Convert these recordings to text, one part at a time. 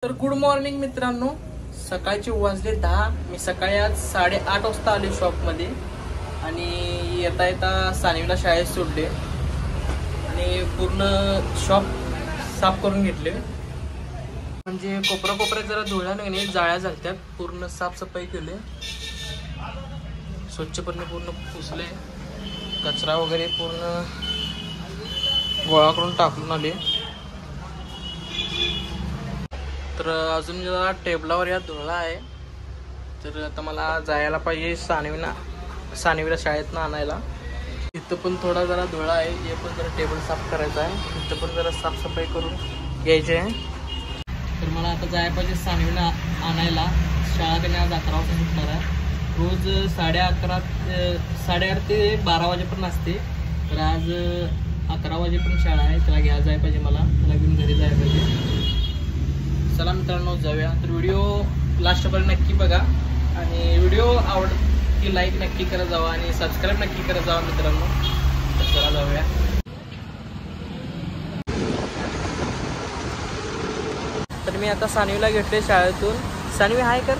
तर good morning मित्रांनो, सकाळचे वाजले 10। मी सकाळी आज 8:30 वाजता आले शॉपमध्ये आणि येता येता सानवीला शाळेत सोडले आणि पूर्ण शॉप साफ करून घेतले। म्हणजे कोपऱ्यात जरा धुळा नाही, जाळ्या झालत्या, पूर्ण साफसफाई केली, स्वच्छपणे पूर्ण पुसले, कचरा वगैरे पूर्ण गोळा करून टाकून आले। तर अजून जरा टेबलावर या धुळा आहे, तर आता मला जायला पाहिजे सानवीला शाळेतनं आणायला। इथं पण थोडा जरा धुळा आहे, हे पण जरा टेबल साफ करायचा आहे, इथं पण जरा साफसफाई करून घ्यायची आहे। तर मला आता जायला पाहिजे सानवीला आणायला। शाळा त्यांनी आज 11 वाजता सुटणार आहे, रोज 8:30 ते 12 वाजेपर्यंत असते, तर आज 11 वाजेपर्यंत शाळा आहे, त्याला घ्यायला जायला पाहिजे, मला त्याला घेऊन घरी जायला पाहिजे। चला मित्रांनो जाऊया। तर व्हिडिओ लास्टपर्यंत नक्की बघा आणि व्हिडिओ आवडला की लाईक नक्की करत जावा आणि सबस्क्राईब नक्की करत जावा मित्रांनो। तर चला जाऊया। तर मी आता सानवीला घेतले शाळेतून। सानवी हाय कर।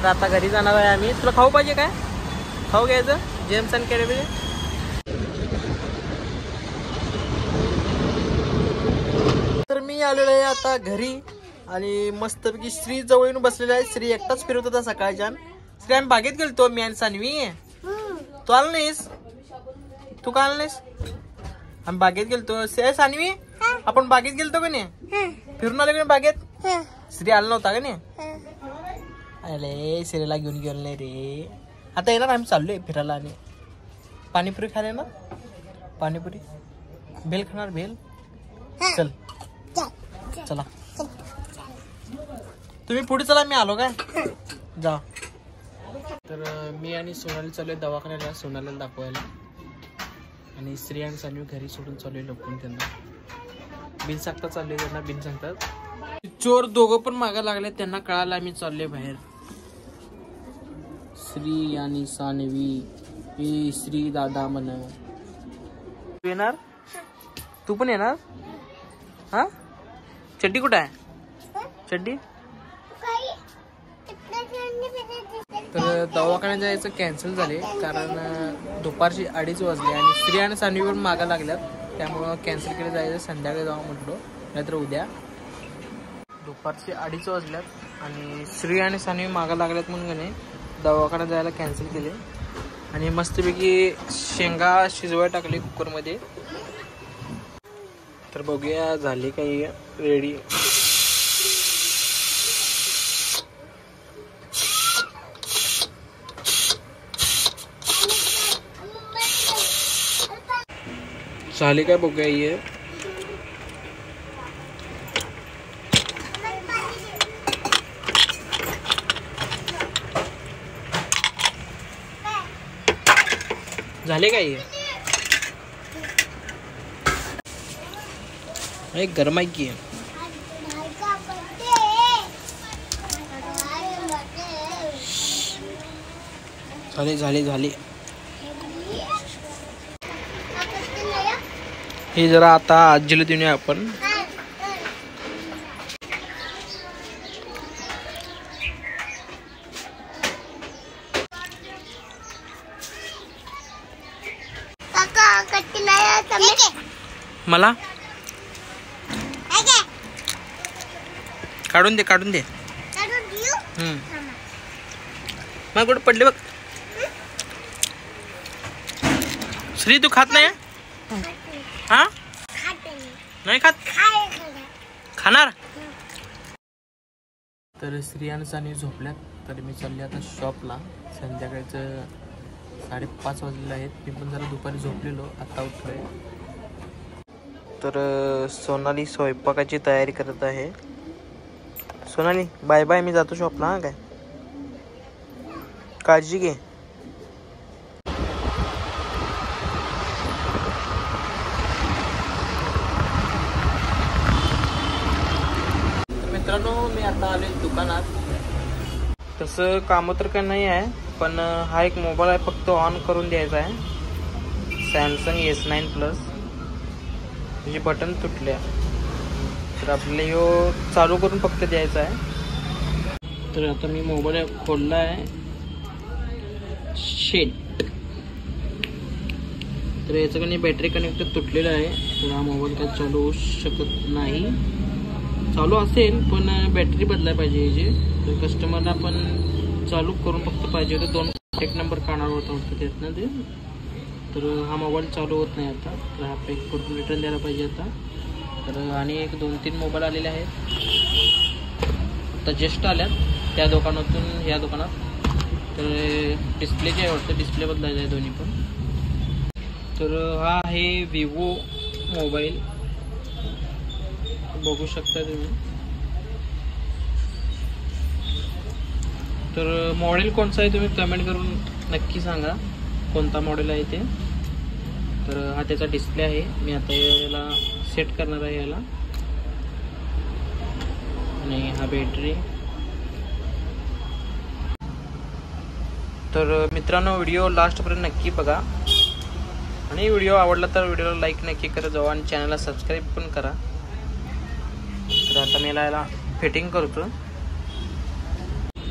तर आता घरी जाणार आहे आम्ही। तुला खाऊ पाहिजे काय? खाऊ घ्यायचं जेम्स अँड कॅडबरी। तर मी आलेलो आहे आता घरी आणि मस्तपैकी श्री जवळ येऊन बसलेला आहे। श्री एकटाच फिरत होता सकाळच्या। श्री आम्ही बागेत गेलतो, मी आणि सानवी। तू आला नाहीस? तू का आला नाहीस? आम्ही बागेत गेलतो। सानवी आपण बागेत गेलतो का नाही? फिरून आलो का नाही बागेत? श्री आला नव्हता का नाही? अरे श्रीला घेऊन गेलो नाही रे। आता येणार आम्ही, चाललोय फिरायला आणि पाणीपुरी खायला ना, पाणीपुरी भेल खाणार, भेल। चल चला तुम्ही पुढे चला, मी आलो काय जा। तर मी आणि सोनाली चाललोय दवाखान्याला, सोनालीला दाखवायला, आणि श्री आणि सानवी घरी सोडून चाललोय लपून। त्यांना बिन सांगता चाललोय, त्यांना बिन सांगतात। चोर दोघं पण मागा लागले, त्यांना कळालं आम्ही चाललोय बाहेर। श्री आणि सानवी, ए श्री दादा म्हण येणार, तू पण येणार? हा चड्डी कुठं आहे? चड्डी तर दवाखान्यात जायचं कॅन्सल झाले, कारण दुपारची 2:30 वाजले आणि श्री आणि सानवी पण मागा लागल्यात, त्यामुळं कॅन्सल केलं जायचं, संध्याकाळी जावं म्हटलो, नाहीतर उद्या। दुपारची 2:30 वाजल्यात आणि श्री आणि सानवी मागा लागल्यात म्हणून नाही दवाखान्यात जायला कॅन्सल केले। आणि मस्तपैकी शेंगा शिजवाय टाकले कुकरमध्ये। तर बघूया झाली काही रेडी। झाली काय बघूया ये। झाले काय ये? एक गरम आहे की झाले। हे जरा आता आजीला देऊया आपण। मला काढून दे। मला कुठं पडले बघ। श्री तू खात नाही? हा नाही खात? खाणार? तर श्री आणि सानवी झोपल्यात, तर मी चालले आता शॉपला। संध्याकाळचं 5:30 वाजलेले आहेत, मी पण जरा दुपारी झोपलेलो, आता उठलोय। तर सोनाली स्वयंपाकाची तयारी करत आहे। सोनाली बाय बाय, मी जातो शॉपला। हा काय, काळजी घे। मित्रांनो मी आता आले दुकानात, तसं काम तर काही नाही आहे, पण हा एक मोबाईल आहे, फक्त ऑन करून द्यायचा आहे, सॅमसंग S9 प्लस। त्याचे बटन तुटले, तर आपल्याला ह्यो चालू करून फक्त द्यायचा आहे. तर आता मी मोबाईल खोलला आहे. शेट, तर याचं काही बॅटरी कनेक्टर तुटलेलं आहे, तर हा मोबाईल काय चालू होऊ शकत नाही. चालू असेल पण बॅटरी बदलायला पाहिजे याची. तर कस्टमरला आपण चालू करून फक्त पाहिजे होतं. 2 कॉन्टॅक्ट नंबर काढणार होता त्यातनं ते. तर हा मोबाईल चालू होत नाही आता. तर हा पॅक करून रिटर्न द्यायला पाहिजे आता. तर आणि एक 2-3 मोबाईल आलेले आहेत आता, जस्ट आल्यात त्या दुकानातून ह्या दुकानात. तर डिस्प्ले जे आहे वाटतं, डिस्प्ले बदलायचा आहे दोन्ही पण. तर हा आहे विवो मोबाईल, बघू शकता तुम्ही. तर मॉडेल कोणतं आहे तुम्ही कमेंट करून नक्की सांगा कोणता मॉडेल आहे ते. तर हा त्याचा डिस्प्ले आहे. मी आता याला सेट करणार आहे याला. आणि हा बॅटरी. तर मित्रांनो, व्हिडिओ लास्टपर्यंत नक्की बघा. आणि व्हिडिओ आवडला तर व्हिडिओला लाईक नक्की करा जावा आणि चॅनलला सबस्क्राईब पण करा. तर आता मी याला फिटिंग करतो.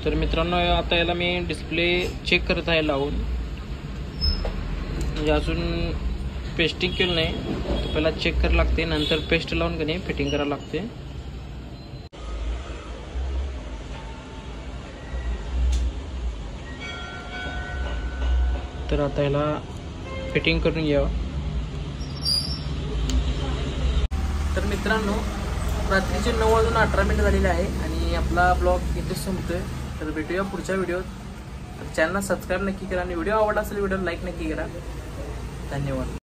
तर मित्रांनो, आता याला मी डिस्प्ले चेक करत आहे लावून. म्हणजे अजून पेस्टिंग केलं नाही, तर पहिला चेक करावं लागते, नंतर पेस्ट लावून की नाही फिटिंग करावं लागते. तर आता याला फिटिंग करून घ्यावं. तर मित्रांनो, रात्रीचे 9:18 झालेले आहे आणि आपला ब्लॉग इथे संपतोय. तर भेटूया पुढच्या व्हिडिओत. तर चॅनलला सबस्क्राईब नक्की करा आणि व्हिडिओ आवडला असेल व्हिडिओला लाईक नक्की करा. धन्यवाद.